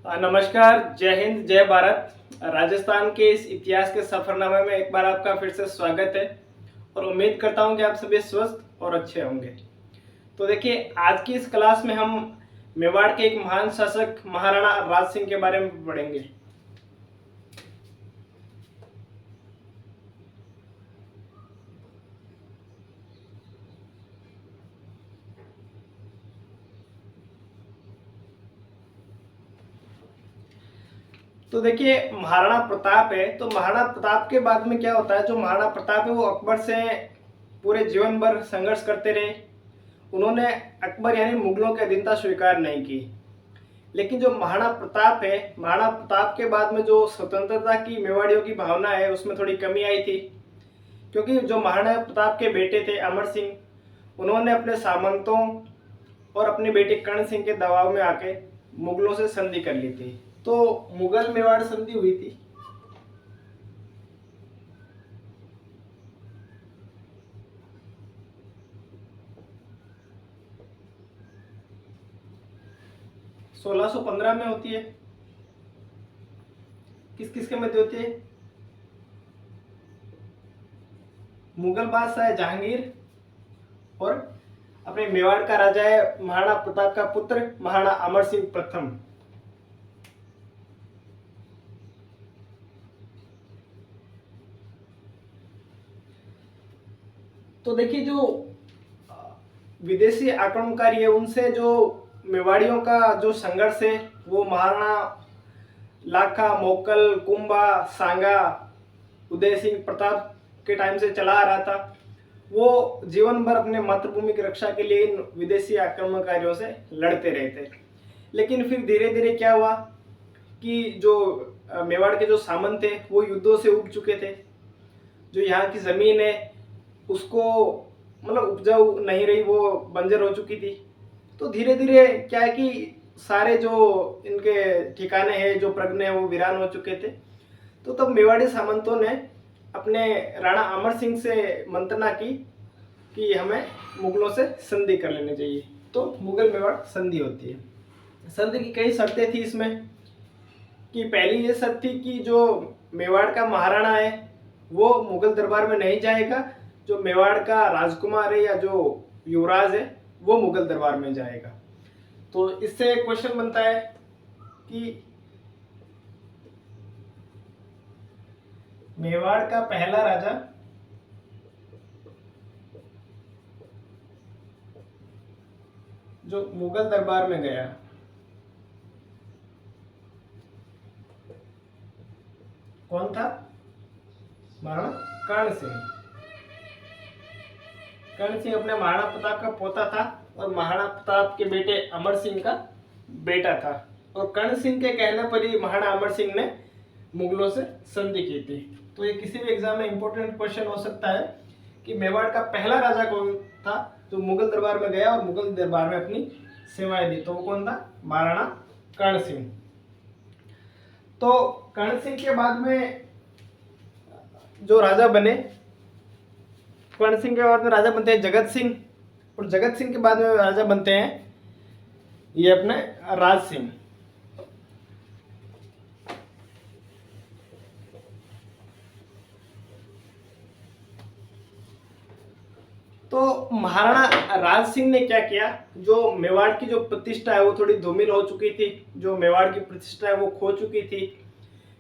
नमस्कार, जय हिंद, जय भारत। राजस्थान के इस इतिहास के सफरनामे में एक बार आपका फिर से स्वागत है और उम्मीद करता हूं कि आप सभी स्वस्थ और अच्छे होंगे। तो देखिए, आज की इस क्लास में हम मेवाड़ के एक महान शासक महाराणा राज सिंह के बारे में पढ़ेंगे। तो देखिए, महाराणा प्रताप है, तो महाराणा प्रताप के बाद में क्या होता है, जो महाराणा प्रताप है वो अकबर से पूरे जीवन भर संघर्ष करते रहे। उन्होंने अकबर यानी मुगलों की अधीनता स्वीकार नहीं की। लेकिन जो महाराणा प्रताप है, महाराणा प्रताप के बाद में जो स्वतंत्रता की मेवाड़ियों की भावना है उसमें थोड़ी कमी आई थी, क्योंकि जो महाराणा प्रताप के बेटे थे अमर सिंह, उन्होंने अपने सामंतों और अपने बेटे कर्ण सिंह के दबाव में आके मुगलों से संधि कर ली थी। तो मुगल मेवाड़ संधि हुई थी। सोलह सौ पंद्रह में होती है। किस किस के मध्य होती है? मुगल बादशाह जहांगीर और अपने मेवाड़ का राजा है महाराणा प्रताप का पुत्र महाराणा अमर सिंह प्रथम। तो देखिए, जो विदेशी आक्रमणकारी है उनसे जो मेवाड़ियों का जो संघर्ष है वो महाराणा लाखा, मोकल, कुंभा, सांगा, उदय सिंह प्रताप के टाइम से चला आ रहा था। वो जीवन भर अपने मातृभूमि की रक्षा के लिए इन विदेशी आक्रमणकारियों से लड़ते रहे थे। लेकिन फिर धीरे धीरे क्या हुआ कि जो मेवाड़ के जो सामंत थे वो युद्धों से उब चुके थे। जो यहाँ की जमीन है उसको मतलब उपजाऊ नहीं रही, वो बंजर हो चुकी थी। तो धीरे धीरे क्या है कि सारे जो इनके ठिकाने हैं, जो प्रज्ञ हैं, वो वीरान हो चुके थे। तो तब मेवाड़ी सामंतों ने अपने राणा अमर सिंह से मंत्रणा की कि हमें मुगलों से संधि कर लेनी चाहिए। तो मुगल मेवाड़ संधि होती है। संधि की कई शर्तें थी इसमें, कि पहली ये शर्त थी कि जो मेवाड़ का महाराणा है वो मुगल दरबार में नहीं जाएगा, जो मेवाड़ का राजकुमार है या जो युवराज है वो मुगल दरबार में जाएगा। तो इससे क्वेश्चन बनता है कि मेवाड़ का पहला राजा जो मुगल दरबार में गया कौन था? महाराणा कर्ण सिंह। कर्ण सिंह अपने महाराणा प्रताप का पोता था और महाराणा प्रताप के बेटे अमर सिंह का बेटा था। और कर्ण सिंह के कहने पर ही महाराणा अमर सिंह ने मुगलों से संधि की थी। तो ये किसी भी एग्जाम में इंपॉर्टेंट क्वेश्चन हो सकता है कि मेवाड़ का पहला राजा कौन था जो मुगल दरबार में गया और मुगल दरबार में अपनी सेवाएं दी, तो वो कौन था? महाराणा कर्ण सिंह। तो कर्ण सिंह के बाद में जो राजा बने, कर्ण सिंह के बाद में राजा बनते हैं जगत सिंह, और जगत सिंह के बाद में राजा बनते हैं ये अपने राज सिंह। तो महाराणा राज सिंह ने क्या किया, जो मेवाड़ की जो प्रतिष्ठा है वो थोड़ी धूमिल हो चुकी थी, जो मेवाड़ की प्रतिष्ठा है वो खो चुकी थी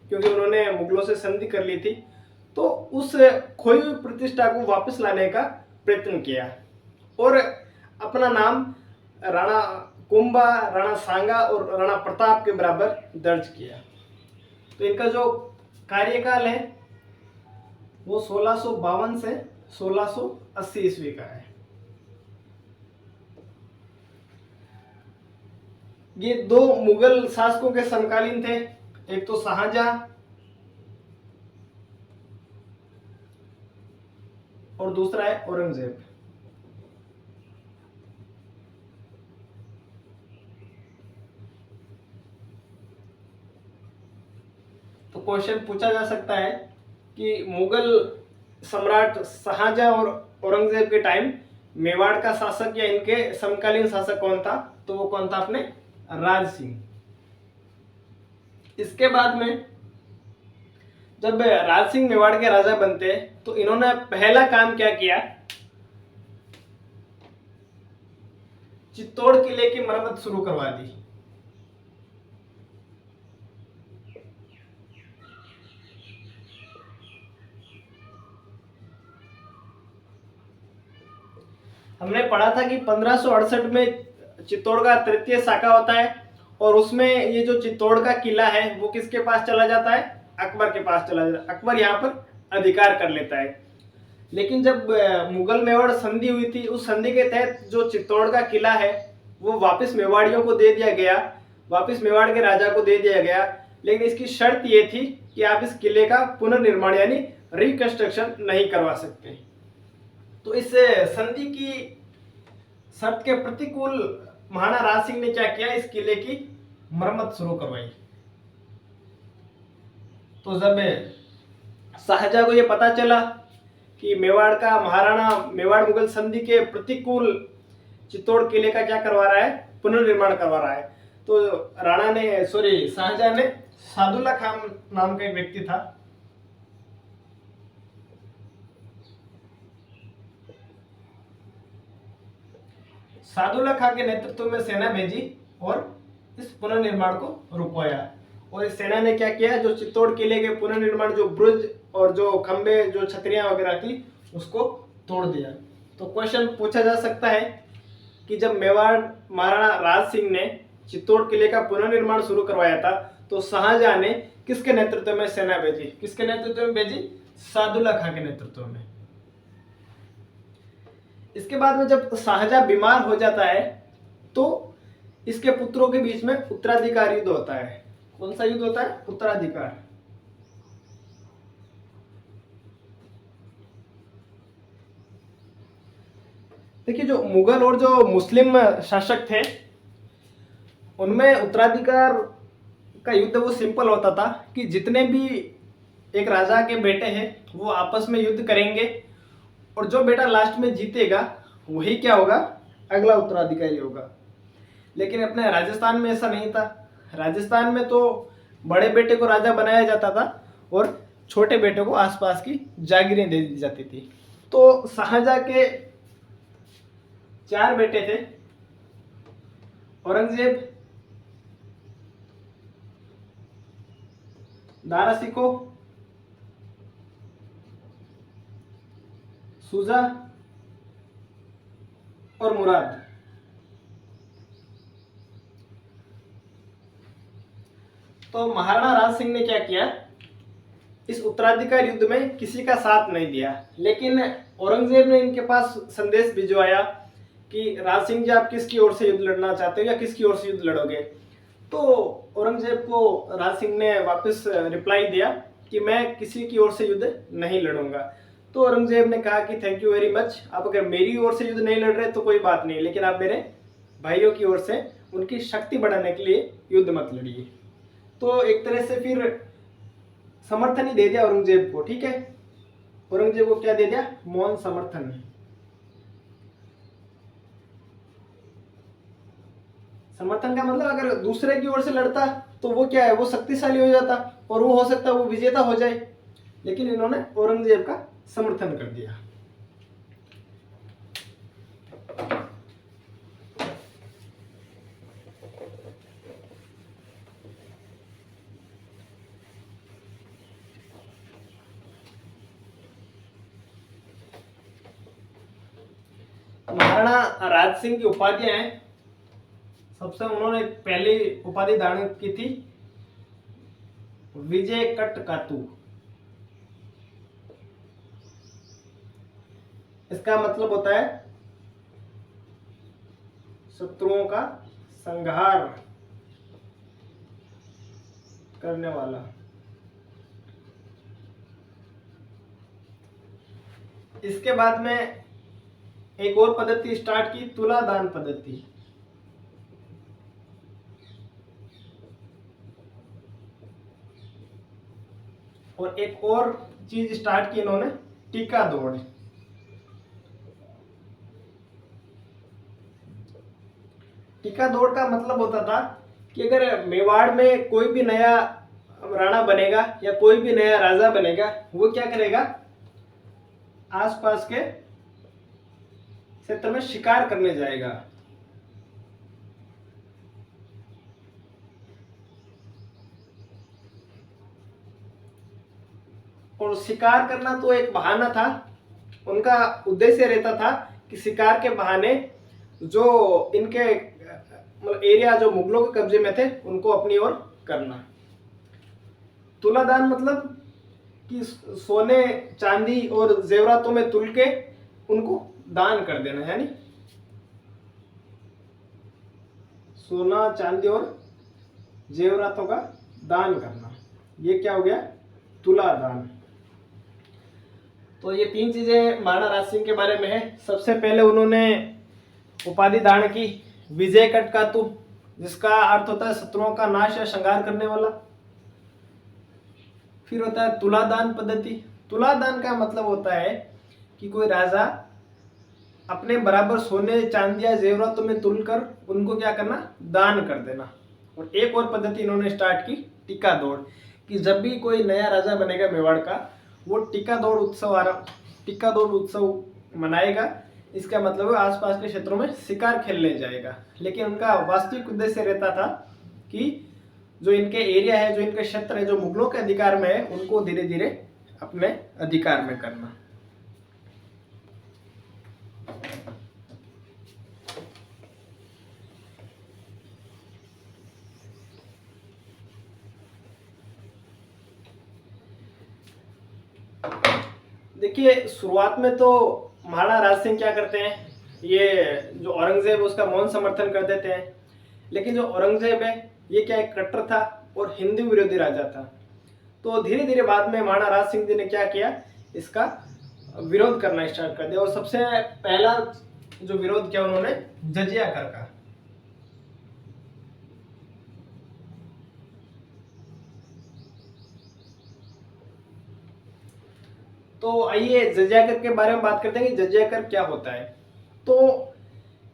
क्योंकि उन्होंने मुगलों से संधि कर ली थी। तो उस खोई हुई प्रतिष्ठा को वापस लाने का प्रयत्न किया और अपना नाम राणा कुंभा, राणा सांगा और राणा प्रताप के बराबर दर्ज किया। तो इनका जो कार्यकाल है वो 1652 से 1680 ईस्वी का है। ये दो मुगल शासकों के समकालीन थे, एक तो शाहजहां और दूसरा है औरंगजेब। तो क्वेश्चन पूछा जा सकता है कि मुगल सम्राट शाहजहां और औरंगजेब के टाइम मेवाड़ का शासक या इनके समकालीन शासक कौन था? तो वो कौन था? अपने राज सिंह। इसके बाद में जब राज सिंह मेवाड़ के राजा बनते तो इन्होंने पहला काम क्या किया, चित्तौड़ किले की मरम्मत शुरू करवा दी। हमने पढ़ा था कि 1568 में चित्तौड़ का तृतीय शाखा होता है और उसमें ये जो चित्तौड़ का किला है वो किसके पास चला जाता है, अकबर के पास चला जाता है। अकबर यहाँ पर अधिकार कर लेता है। लेकिन जब मुगल मेवाड़ संधि हुई थी, उस संधि के तहत जो चित्तौड़ का किला है वो वापस मेवाड़ियों को दे दिया गया, वापस मेवाड़ के राजा को दे दिया गया। लेकिन इसकी शर्त ये थी कि आप इस किले का पुनर्निर्माण यानी रिकंस्ट्रक्शन नहीं करवा सकते। तो इस संधि की शर्त के प्रतिकूल महाराणा राज सिंह ने क्या किया, इस किले की मरम्मत शुरू करवाई। तो जब शाहजहां को यह पता चला कि मेवाड़ का महाराणा मेवाड़ मुगल संधि के प्रतिकूल चित्तौड़ किले का क्या करवा रहा है, पुनर्निर्माण करवा रहा है, तो शाहजहां ने सादुल्ला खान नाम का एक व्यक्ति था, सादुल्ला खान के नेतृत्व में सेना भेजी और इस पुनर्निर्माण को रुकवाया। और इस सेना ने क्या किया, जो चित्तौड़ किले के पुनर्निर्माण, जो बुर्ज और जो खंबे, जो छतरियां वगैरह थी, उसको तोड़ दिया। तो क्वेश्चन पूछा जा सकता है कि जब मेवाड़ महाराणा राज सिंह ने चित्तौड़ किले का पुनर्निर्माण शुरू करवाया था तो शाहजहां ने किसके नेतृत्व में सेना भेजी, किसके नेतृत्व में भेजी, सादुल्ला खान के नेतृत्व में। इसके बाद में जब शाहजहां बीमार हो जाता है तो इसके पुत्रों के बीच में उत्तराधिकार युद्ध होता है। कौन सा युद्ध होता है, उत्तराधिकार। देखिए, जो मुगल और जो मुस्लिम शासक थे उनमें उत्तराधिकार का युद्ध वो सिंपल होता था कि जितने भी एक राजा के बेटे हैं वो आपस में युद्ध करेंगे और जो बेटा लास्ट में जीतेगा वही क्या होगा, अगला उत्तराधिकारी होगा। लेकिन अपने राजस्थान में ऐसा नहीं था। राजस्थान में तो बड़े बेटे को राजा बनाया जाता था और छोटे बेटे को आसपास की जागीरें दे दी जाती थी। तो शाहजहां के 4 बेटे थे, औरंगजेब, दारा सिको, शुजा और मुराद। तो महाराणा राज सिंह ने क्या किया, इस उत्तराधिकार युद्ध में किसी का साथ नहीं दिया। लेकिन औरंगजेब ने इनके पास संदेश भिजवाया कि राज सिंह जी, आप किसकी ओर से युद्ध लड़ना चाहते हो या किसकी ओर से युद्ध लड़ोगे। तो औरंगजेब को राज सिंह ने वापस रिप्लाई दिया कि मैं किसी की ओर से युद्ध नहीं लड़ूंगा। तो औरंगजेब ने कहा कि थैंक यू वेरी मच, आप अगर मेरी ओर से युद्ध नहीं लड़ रहे तो कोई बात नहीं, लेकिन आप मेरे भाइयों की ओर से उनकी शक्ति बढ़ाने के लिए युद्ध मत लड़िए। तो एक तरह से फिर समर्थन ही दे दिया औरंगजेब को। ठीक है, औरंगजेब को क्या दे दिया, मौन समर्थन। समर्थन का मतलब अगर दूसरे की ओर से लड़ता तो वो क्या है, वो शक्तिशाली हो जाता और वो हो सकता है वो विजेता हो जाए। लेकिन इन्होंने औरंगजेब का समर्थन कर दिया। महाराणा राज सिंह की उपाधियां हैं। सबसे उन्होंने पहली उपाधि धारण की थी विजय कटकातु। इसका मतलब होता है शत्रुओं का संहार करने वाला। इसके बाद में एक और पद्धति स्टार्ट की, तुलादान पद्धति। और एक और चीज स्टार्ट की इन्होंने, टीका दौड़। टीका दौड़ का मतलब होता था कि अगर मेवाड़ में कोई भी नया राणा बनेगा या कोई भी नया राजा बनेगा, वो क्या करेगा, आसपास के क्षेत्र में शिकार करने जाएगा। और शिकार करना तो एक बहाना था, उनका उद्देश्य रहता था कि शिकार के बहाने जो इनके मतलब एरिया जो मुगलों के कब्जे में थे उनको अपनी ओर करना। तुलादान मतलब कि सोने चांदी और जेवरातों में तुल के उनको दान कर देना, यानी सोना चांदी और जेवरातों का दान करना, ये क्या हो गया, तुला दान। तो ये तीन चीजें महाराणा राज सिंह के बारे में है। सबसे पहले उन्होंने उपाधि धारण की विजय कटकातु, जिसका अर्थ होता है शत्रुओं का नाश या संहार करने वाला। फिर होता है तुलादान पद्धति। तुलादान का मतलब होता है कि कोई राजा अपने बराबर सोने चांदी या जेवरातों में तुलकर उनको क्या करना, दान कर देना। और एक और पद्धति इन्होंने स्टार्ट की, टीका दौड़, कि जब भी कोई नया राजा बनेगा मेवाड़ का, वो टीका दौड़ उत्सव मनाएगा। इसका मतलब है आसपास के क्षेत्रों में शिकार खेलने जाएगा। लेकिन उनका वास्तविक उद्देश्य रहता था कि जो इनके एरिया है, जो इनके क्षेत्र है, जो मुगलों के अधिकार में है, उनको धीरे धीरे अपने अधिकार में करना। देखिए, शुरुआत में तो महाराणा राज सिंह क्या करते हैं, ये जो औरंगजेब उसका मौन समर्थन कर देते हैं। लेकिन जो औरंगजेब है ये क्या एक कट्टर था और हिंदू विरोधी राजा था। तो धीरे धीरे बाद में महाराणा राज सिंह जी ने क्या किया, इसका विरोध करना स्टार्ट कर दिया। और सबसे पहला जो विरोध किया उन्होंने जजिया कर का। तो आइए जजिया कर के बारे में बात करते हैं कि जजिया कर क्या होता है। तो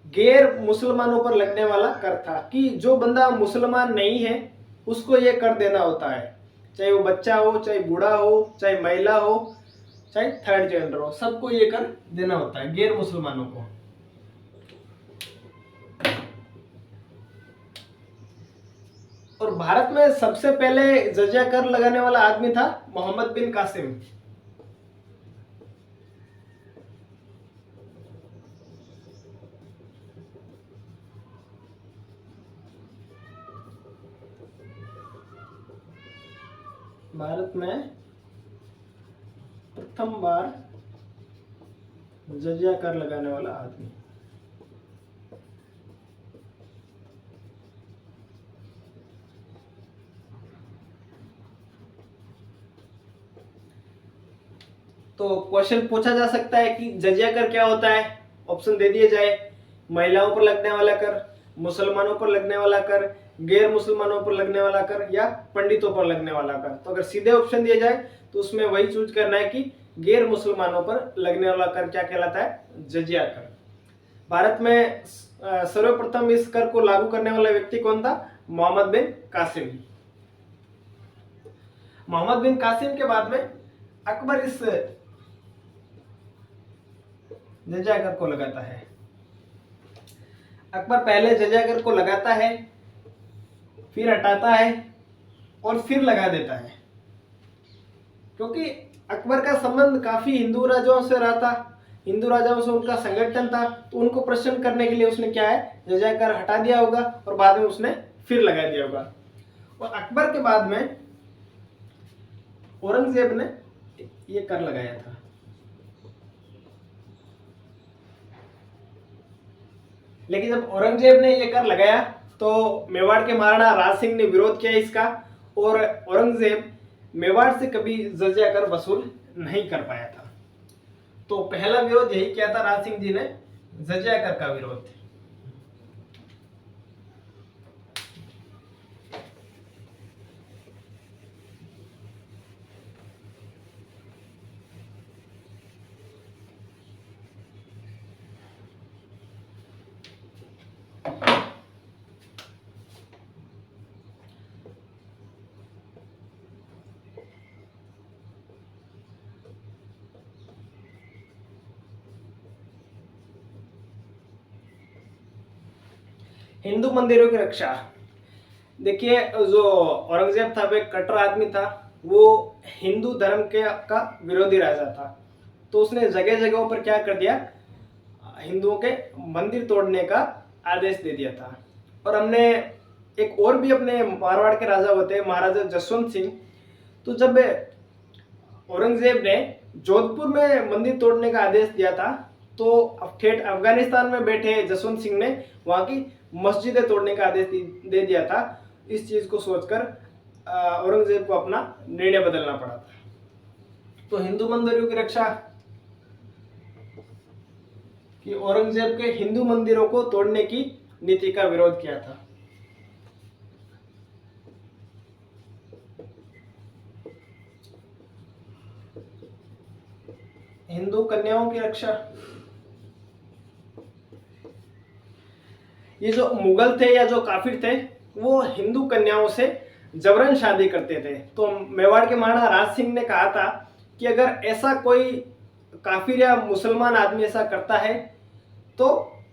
गैर मुसलमानों पर लगने वाला कर था, कि जो बंदा मुसलमान नहीं है उसको ये कर देना होता है, चाहे वो बच्चा हो, चाहे बूढ़ा हो, चाहे महिला हो, चाहे थर्ड जेंडर हो, सबको ये कर देना होता है, गैर मुसलमानों को। और भारत में सबसे पहले जजिया कर लगाने वाला आदमी था मोहम्मद बिन कासिम। भारत में प्रथम बार जजिया कर लगाने वाला आदमी। तो क्वेश्चन पूछा जा सकता है कि जजिया कर क्या होता है, ऑप्शन दे दिए जाए, महिलाओं पर लगने वाला कर, मुसलमानों पर लगने वाला कर, गैर मुसलमानों पर लगने वाला कर, या पंडितों पर लगने वाला कर। तो अगर सीधे ऑप्शन दिए जाए तो उसमें वही चूज करना है कि गैर मुसलमानों पर लगने वाला कर क्या कहलाता है, जजिया कर। भारत में सर्वप्रथम इस कर को लागू करने वाला व्यक्ति कौन था, मोहम्मद बिन कासिम। मोहम्मद बिन कासिम के बाद में अकबर इस जजिया कर को लगाता है। अकबर पहले जजिया कर को लगाता है, फिर हटाता है और फिर लगा देता है, क्योंकि अकबर का संबंध काफी हिंदू राजाओं से रहा था, हिंदू राजाओं से उनका संगठन था। तो उनको प्रसन्न करने के लिए उसने क्या है, जजिया कर हटा दिया होगा और बाद में उसने फिर लगा दिया होगा। और अकबर के बाद में औरंगजेब ने ये कर लगाया था। लेकिन जब औरंगजेब ने ये कर लगाया तो मेवाड़ के महाराणा राज सिंह ने विरोध किया इसका, और औरंगजेब मेवाड़ से कभी जजिया कर वसूल नहीं कर पाया था। तो पहला विरोध यही किया था राज सिंह जी ने, जजिया कर का विरोध। हिंदू मंदिरों की रक्षा। देखिए, जो औरंगजेब था वो एक कट्टर आदमी था। वो हिंदू धर्म के का विरोधी राजा था। तो उसने जगह जगहों पर क्या कर दिया, हिंदुओं के मंदिर तोड़ने का आदेश दे दिया था। और हमने एक और भी अपने मारवाड़ के राजा होते हैं महाराजा जसवंत सिंह। तो जब औरंगजेब ने जोधपुर में मंदिर तोड़ने का आदेश दिया था, तो ठेठ अफगानिस्तान में बैठे जसवंत सिंह ने वहां की मस्जिदें तोड़ने का आदेश दे दिया था। इस चीज को सोचकर औरंगजेब को अपना निर्णय बदलना पड़ा था। तो हिंदू मंदिरों की रक्षा, कि औरंगजेब के हिंदू मंदिरों को तोड़ने की नीति का विरोध किया था। हिंदू कन्याओं की रक्षा, ये जो मुगल थे या जो काफिर थे वो हिंदू कन्याओं से जबरन शादी करते थे। तो मेवाड़ के महाराणा राज सिंह ने कहा था कि अगर ऐसा कोई काफिर या मुसलमान आदमी ऐसा करता है तो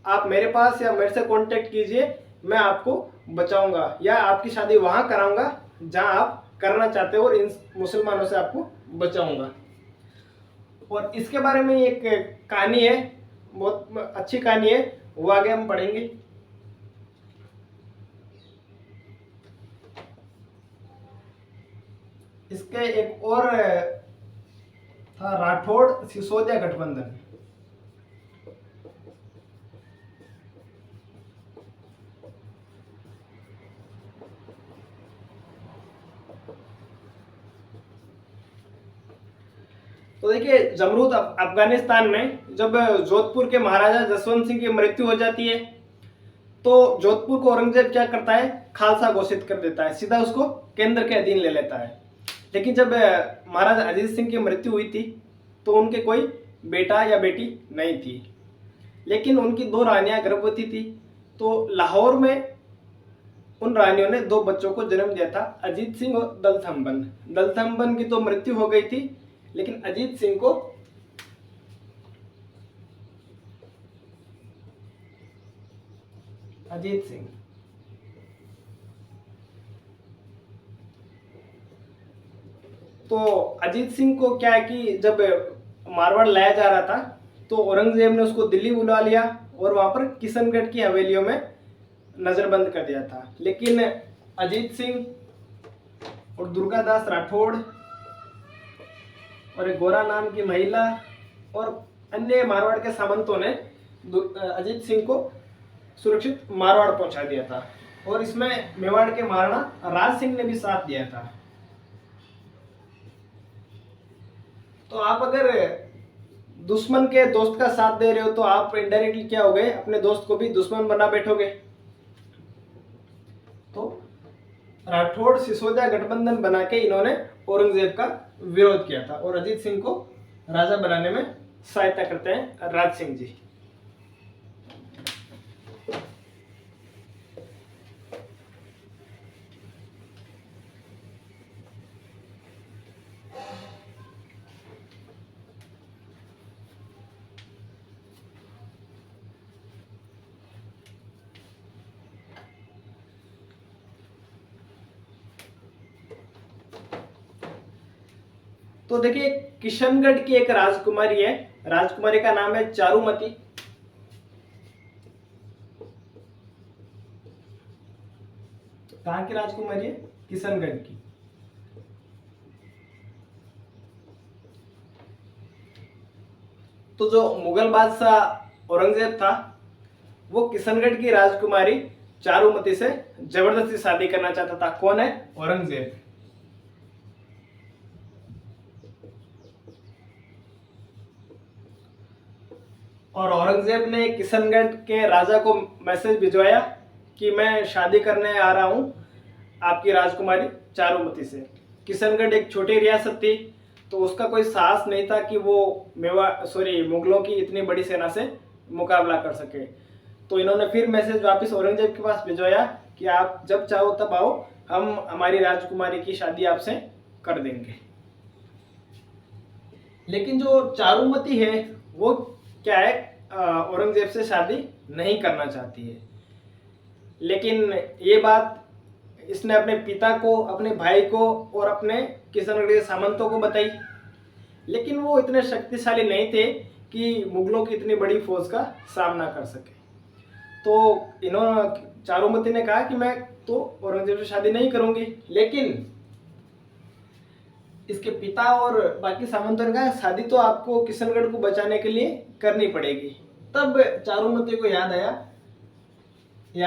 आप मेरे पास या मेरे से कांटेक्ट कीजिए, मैं आपको बचाऊंगा या आपकी शादी वहां कराऊंगा जहां आप करना चाहते हो और इन मुसलमानों से आपको बचाऊंगा। और इसके बारे में एक कहानी है, बहुत अच्छी कहानी है, वो आगे हम पढ़ेंगे। इसके एक और था राठौड़ सिसोदिया गठबंधन। तो देखिए, जमरूद अफगानिस्तान में जब जोधपुर के महाराजा जसवंत सिंह की मृत्यु हो जाती है तो जोधपुर को औरंगजेब क्या करता है, खालसा घोषित कर देता है, सीधा उसको केंद्र के अधीन ले लेता है। लेकिन जब महाराजा अजीत सिंह की मृत्यु हुई थी तो उनके कोई बेटा या बेटी नहीं थी, लेकिन उनकी दो रानियां गर्भवती थी। तो लाहौर में उन रानियों ने दो बच्चों को जन्म दिया था, अजीत सिंह और दलथम्बन। दलथम्बन की तो मृत्यु हो गई थी, लेकिन अजीत सिंह को अजीत सिंह तो अजीत सिंह को क्या है कि जब मारवाड़ लाया जा रहा था तो औरंगजेब ने उसको दिल्ली बुला लिया और वहां पर किशनगढ़ की हवेलियों में नजरबंद कर दिया था। लेकिन अजीत सिंह और दुर्गादास राठौड़ और एक गोरा नाम की महिला और अन्य मारवाड़ के सामंतों ने अजीत सिंह को सुरक्षित मारवाड़ पहुंचा दिया था। और इसमें मेवाड़ के महाराणा राज सिंह ने भी साथ दिया था। तो आप अगर दुश्मन के दोस्त का साथ दे रहे हो तो आप इनडायरेक्टली क्या हो गए, अपने दोस्त को भी दुश्मन बना बैठोगे। तो राठौड़ सिसोदिया गठबंधन बना के इन्होंने औरंगजेब का विरोध किया था और अजीत सिंह को राजा बनाने में सहायता करते हैं राज सिंह जी। तो देखिए, किशनगढ़ की एक राजकुमारी है, राजकुमारी का नाम है चारुमती। कहां की राजकुमारी है? किशनगढ़ की। तो जो मुगल बादशाह औरंगजेब था वो किशनगढ़ की राजकुमारी चारुमती से जबरदस्ती शादी करना चाहता था। कौन है? औरंगजेब। और औरंगजेब ने किशनगढ़ के राजा को मैसेज भिजवाया कि मैं शादी करने आ रहा हूं आपकी राजकुमारी चारुमती से। किशनगढ़ एक छोटी रियासत थी तो उसका कोई साहस नहीं था कि वो मुगलों की इतनी बड़ी सेना से मुकाबला कर सके। तो इन्होंने फिर मैसेज वापस औरंगजेब के पास भिजवाया कि आप जब चाहो तब आओ, हम हमारी राजकुमारी की शादी आपसे कर देंगे। लेकिन जो चारुमती है वो क्या है, औरंगजेब से शादी नहीं करना चाहती है। लेकिन ये बात इसने अपने पिता को, अपने भाई को और अपने किशनगढ़ के सामंतों को बताई, लेकिन वो इतने शक्तिशाली नहीं थे कि मुगलों की इतनी बड़ी फौज का सामना कर सके। तो इन्होंने, चारुमती ने कहा कि मैं तो औरंगजेब से शादी नहीं करूंगी, लेकिन इसके पिता और बाकी सामंतों ने कहा शादी तो आपको किशनगढ़ को बचाने के लिए करनी पड़ेगी। तब चारुमती को याद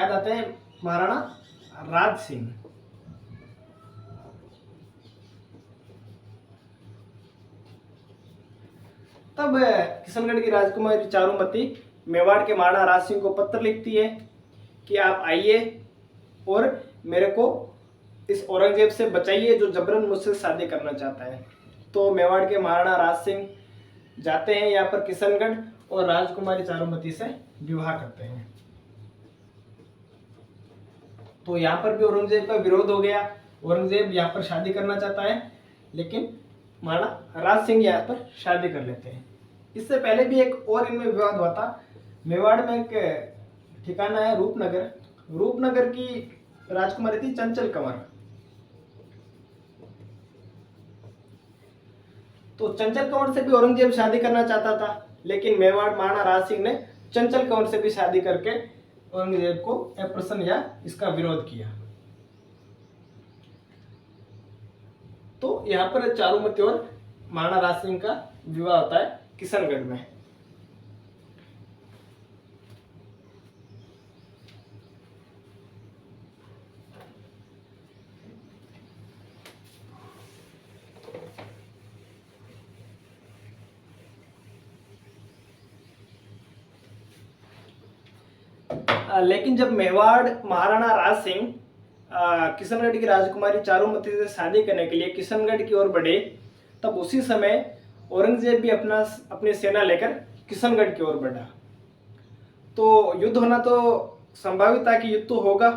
आते हैं महाराणा राज सिंह। तब किशनगढ़ की राजकुमारी चारुमती मेवाड़ के महाराणा राज सिंह को पत्र लिखती है कि आप आइए और मेरे को इस औरंगजेब से बचाइए जो जबरन मुझसे शादी करना चाहता है। तो मेवाड़ के महाराणा राज सिंह जाते हैं यहाँ पर किशनगढ़ और राजकुमारी चारुमती से विवाह करते हैं। तो यहाँ पर भी औरंगजेब का विरोध हो गया। औरंगजेब यहाँ पर शादी करना चाहता है, लेकिन महाराणा राज सिंह यहाँ पर शादी कर लेते हैं। इससे पहले भी एक और इनमें विवाद हुआ था। मेवाड़ में एक ठिकाना है रूपनगर। रूपनगर की राजकुमारी थी चंचल कंवर। तो चंचल कंवर से भी औरंगजेब शादी करना चाहता था, लेकिन मेवाड़ महाराणा राज सिंह ने चंचल कंवर से भी शादी करके औरंगजेब को अप्रसन्न या इसका विरोध किया। तो यहाँ पर चारुमती और महाराणा राज सिंह का विवाह होता है किशनगढ़ में। लेकिन जब मेवाड़ महाराणा राज सिंह किशनगढ़ की राजकुमारी चारुमती से शादी करने के लिए किशनगढ़ की ओर बढ़े, तब उसी समय औरंगजेब भी अपनी सेना लेकर किशनगढ़ की ओर बढ़ा। तो युद्ध होना तो संभावित था कि युद्ध तो होगा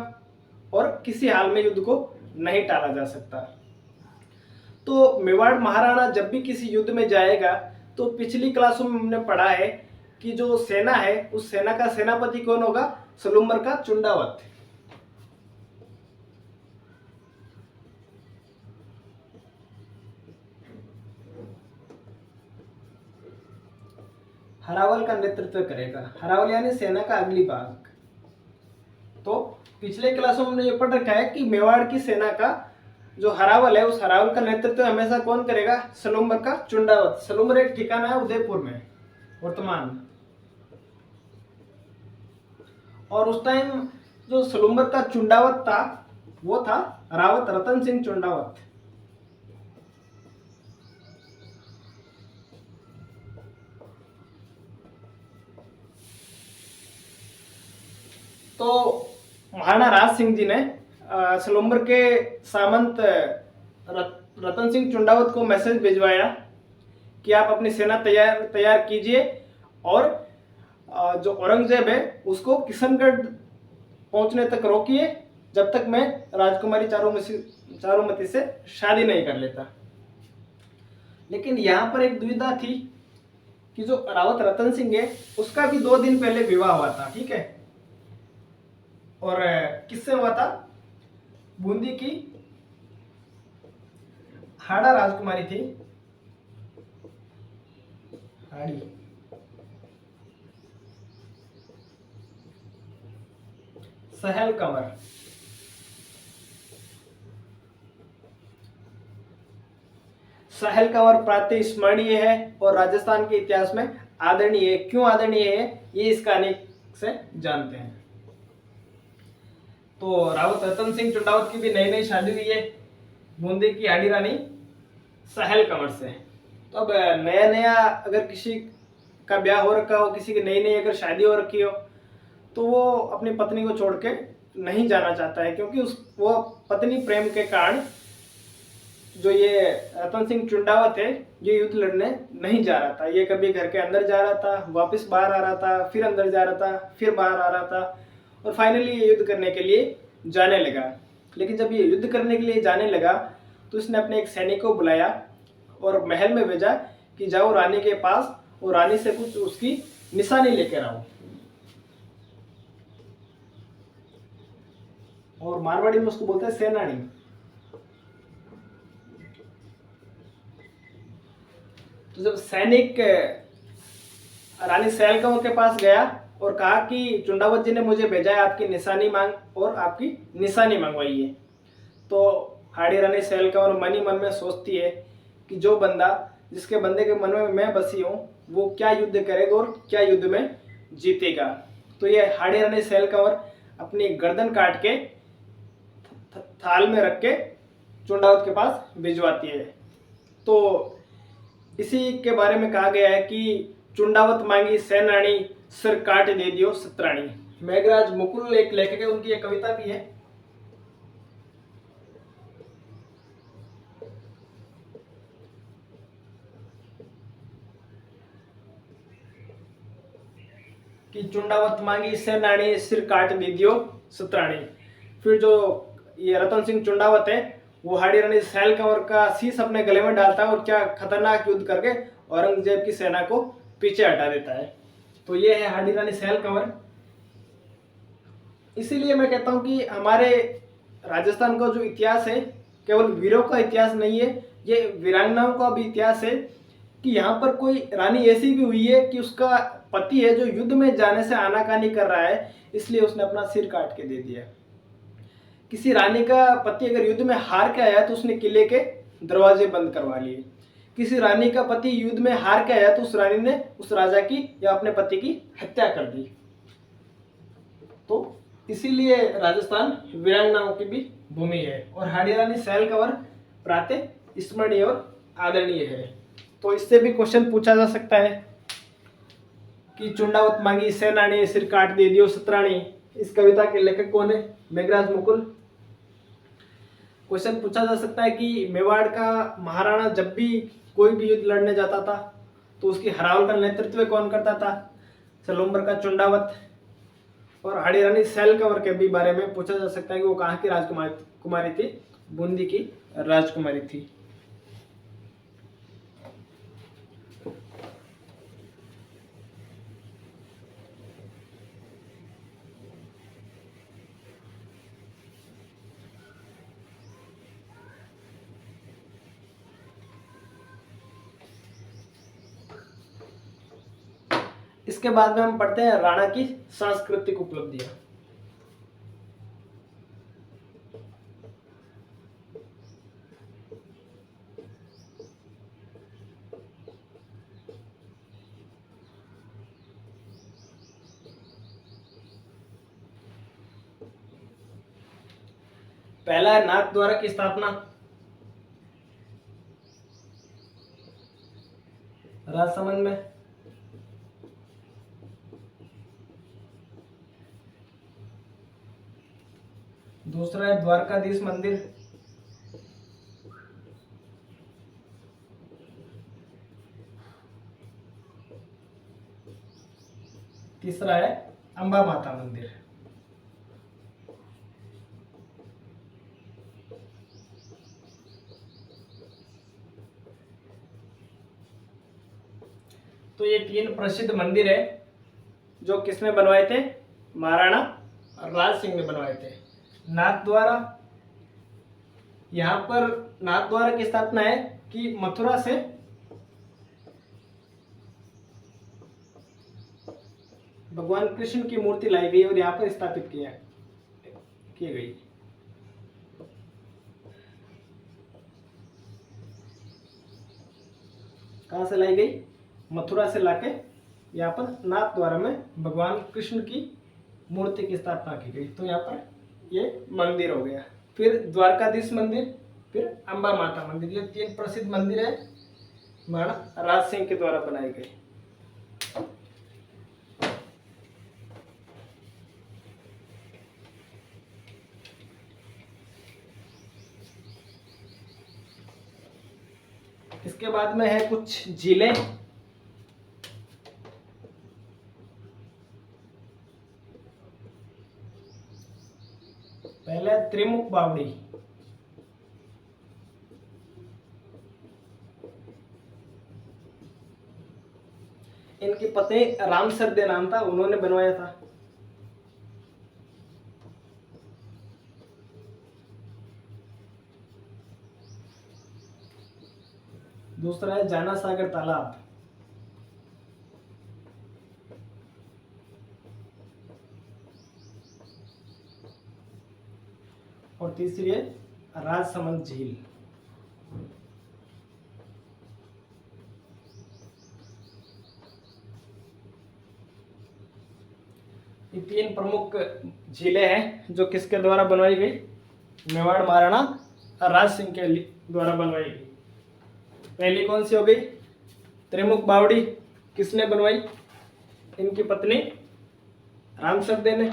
और किसी हाल में युद्ध को नहीं टाला जा सकता। तो मेवाड़ महाराणा जब भी किसी युद्ध में जाएगा, तो पिछली क्लासों में हमने पढ़ा है कि जो सेना है उस सेना का सेनापति कौन होगा? सलूम्बर का चुंडावत। हरावल का नेतृत्व करेगा। हरावल यानी सेना का अगली भाग। तो पिछले क्लासों में हमने ये पढ़ रखा है कि मेवाड़ की सेना का जो हरावल है, उस हरावल का नेतृत्व हमेशा कौन करेगा? सलूम्बर का चुंडावत। सलूम्बर एक ठिकाना है उदयपुर में वर्तमान। और उस टाइम जो सलूम्बर का चुंडावत था वो था रावत रतन सिंह चुंडावत। तो महाराणा राज सिंह जी ने सलूम्बर के सामंत रतन सिंह चुंडावत को मैसेज भिजवाया कि आप अपनी सेना तैयार कीजिए और जो औरंगजेब है उसको किशनगढ़ पहुंचने तक रोकिए जब तक मैं राजकुमारी चारुमती से शादी नहीं कर लेता। लेकिन यहाँ पर एक दुविधा थी कि जो रावत रतन सिंह है उसका भी 2 दिन पहले विवाह हुआ था, ठीक है। और किससे हुआ था? बूंदी की हाड़ा राजकुमारी थी, हाड़ी। सहल कंवर। सहल कंवर प्रातः स्मरणीय है और राजस्थान के इतिहास में आदरणीय है। क्यों आदरणीय है ये इस कहानी से जानते हैं। तो रावत रतन सिंह चुंडावत की भी नई शादी हुई है बूंदी की हाड़ी रानी सहल कंवर से। तो अब नया अगर किसी का ब्याह हो रखा हो, किसी की नई अगर शादी हो रखी हो, तो वो अपनी पत्नी को छोड़ के नहीं जाना चाहता है, क्योंकि वो पत्नी प्रेम के कारण जो ये रतन सिंह चुंडावत है ये युद्ध लड़ने नहीं जा रहा था। ये कभी घर के अंदर जा रहा था, वापस बाहर आ रहा था, फिर अंदर जा रहा था, फिर बाहर आ रहा था और फाइनली ये युद्ध करने के लिए जाने लगा। लेकिन जब ये युद्ध करने के लिए जाने लगा तो इसने अपने एक सैनिक को बुलाया और महल में भेजा कि जाओ रानी के पास और रानी से कुछ उसकी निशानी लेकर आओ। और मारवाड़ी में उसको बोलते हैं सेनानी। तो जब सैनिक रानी सैल कंवर के पास गया और कहा कि चुंडावत जी ने मुझे भेजा है आपकी निशानी मांग और आपकी निशानी मंगवाई है, तो हाड़ी रानी सैल कंवर मन ही मन में सोचती है कि जो बंदा, जिसके बंदे के मन में मैं बसी हूँ, वो क्या युद्ध करेगा और क्या युद्ध में जीतेगा। तो ये हाड़ी रानी सैल कंवर अपनी गर्दन काट के थाल में रख के चुंडावत के पास भिजवाती है। तो इसी के बारे में कहा गया है कि चुंडावत मांगी सेनानी, सिर काट दे दियो सतरानी। मेघराज मुकुल एक लेखक है, उनकी एक कविता भी है। कि चुंडावत मांगी सेनानी, सिर काट दे दियो सतरानी। फिर जो ये रतन सिंह चुंडावत है, वो हाड़ी रानी सैल कंवर का शीश अपने गले में डालता है और क्या खतरनाक युद्ध करके औरंगजेब की सेना को पीछे हटा देता है। तो ये है हाड़ी रानी सैल कंवर। इसीलिए मैं कहता हूँ कि हमारे राजस्थान का जो इतिहास है, केवल वीरों का इतिहास नहीं है, ये वीरांगनाओं का भी इतिहास है। कि यहाँ पर कोई रानी ऐसी भी हुई है कि उसका पति है जो युद्ध में जाने से आनाकानी कर रहा है, इसलिए उसने अपना सिर काट के दे दिया। किसी रानी का पति अगर युद्ध में हार के आया तो उसने किले के दरवाजे बंद करवा लिए। किसी रानी का पति युद्ध में हार के आया तो उस रानी ने उस राजा की या अपने पति की हत्या कर दी। तो इसीलिए राजस्थान वीरांगनाओं की भी भूमि है और हाड़ी रानी सैल कंवर प्रातः स्मरणीय और आदरणीय है। तो इससे भी क्वेश्चन पूछा जा सकता है कि चुंडावत मांगी सेनानी, सिर काट दे दियो सतरानी, इस कविता के लेखक कौन है? मेघराज मुकुल। क्वेश्चन पूछा जा सकता है कि मेवाड़ का महाराणा जब भी कोई भी युद्ध लड़ने जाता था तो उसकी हरावल का नेतृत्व कौन करता था? सलूम्बर का चुंडावत। और हाड़ी रानी सैल कंवर के भी बारे में पूछा जा सकता है कि वो कहाँ की राजकुमारी थी? बूंदी की राजकुमारी थी। इसके बाद में हम पढ़ते हैं राणा की सांस्कृतिक उपलब्धियां। पहला है नाथ द्वारा की स्थापना राजसमंद में। दूसरा है द्वारकाधीश मंदिर। तीसरा है अंबा माता मंदिर। तो ये तीन प्रसिद्ध मंदिर है जो किसने बनवाए थे? महाराणा राज सिंह ने बनवाए थे। नाथ द्वारा, यहां पर नाथ द्वारा की स्थापना है कि मथुरा से भगवान कृष्ण की मूर्ति लाई गई और यहाँ पर स्थापित की गई। कहां से लाई गई? मथुरा से लाके यहाँ पर नाथ द्वारा में भगवान कृष्ण की मूर्ति की स्थापना की गई। तो यहाँ पर ये मंदिर हो गया। फिर द्वारकाधीश मंदिर, फिर अंबा माता मंदिर, ये तीन प्रसिद्ध मंदिर है महाराणा राज सिंह के द्वारा बनाए गए। इसके बाद में है कुछ जिले। पहले त्रिमुख बावड़ी, इनकी पत्नी रामसर दे नाम था, उन्होंने बनवाया था। दूसरा है जाना सागर तालाब। और तीसरी है राजसमंद झील। ये तीन प्रमुख झीलें हैं जो किसके द्वारा बनवाई गई? मेवाड़ महाराणा राज सिंह के द्वारा बनवाई गई। पहली कौन सी हो गई? त्रिमुख बावड़ी। किसने बनवाई? इनकी पत्नी रामसरदे ने।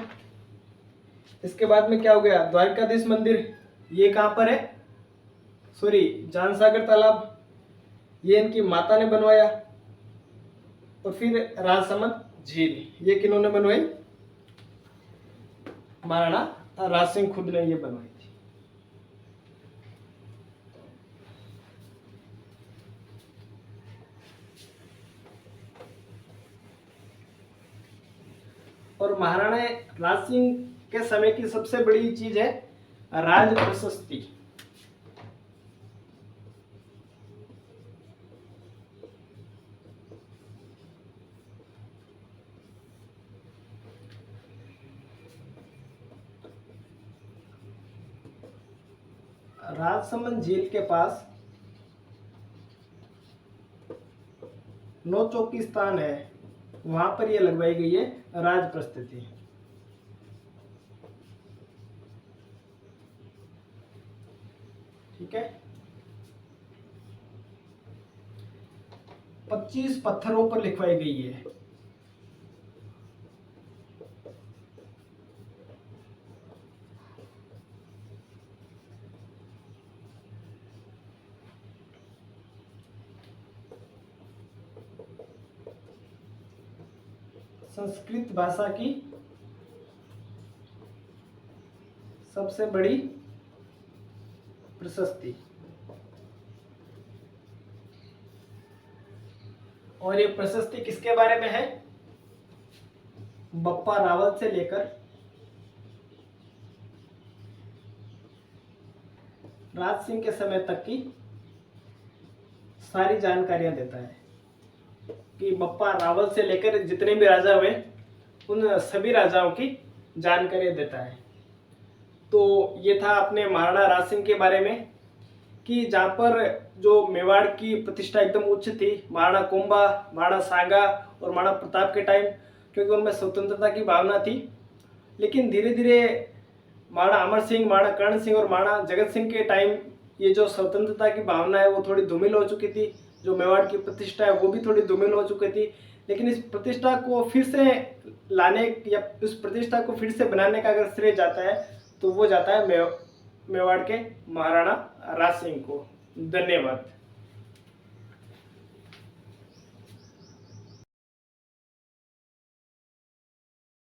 इसके बाद में क्या हो गया? द्वारकाधीश मंदिर। ये कहाँ पर है? सॉरी, जानसागर तालाब, ये इनकी माता ने बनवाया। और फिर राजसमंद झील, ये किन्होंने बनवाई? महाराणा राज सिंह खुद ने ये बनवाई थी। और महाराणा राज सिंह के समय की सबसे बड़ी चीज है राज प्रशस्ति। राजसमंद झील के पास नौ चौकी स्थान है, वहां पर यह लगवाई गई है राज प्रशस्ति। ठीक है। 25 पत्थरों पर लिखवाई गई है। संस्कृत भाषा की सबसे बड़ी प्रशस्ति। और ये प्रशस्ति किसके बारे में है? बप्पा रावत से लेकर राज सिंह के समय तक की सारी जानकारियां देता है कि बप्पा रावल से लेकर जितने भी राजा हुए उन सभी राजाओं की जानकारियां देता है। तो ये था अपने महाराणा राज सिंह के बारे में कि जहाँ पर जो मेवाड़ की प्रतिष्ठा एकदम उच्च थी, महाराणा कुंभा, महाराणा सांगा और महाराणा प्रताप के टाइम, क्योंकि उनमें स्वतंत्रता की भावना थी। लेकिन धीरे धीरे महाराणा अमर सिंह, महाराणा कर्ण सिंह और महाराणा जगत सिंह के टाइम ये जो स्वतंत्रता की भावना है वो थोड़ी धूमिल हो चुकी थी। जो मेवाड़ की प्रतिष्ठा है वो भी थोड़ी धूमिल हो चुकी थी। लेकिन इस प्रतिष्ठा को फिर से लाने या इस प्रतिष्ठा को फिर से बनाने का अगर श्रेय जाता है तो वो जाता है मेवाड़ के महाराणा राज सिंह को। धन्यवाद।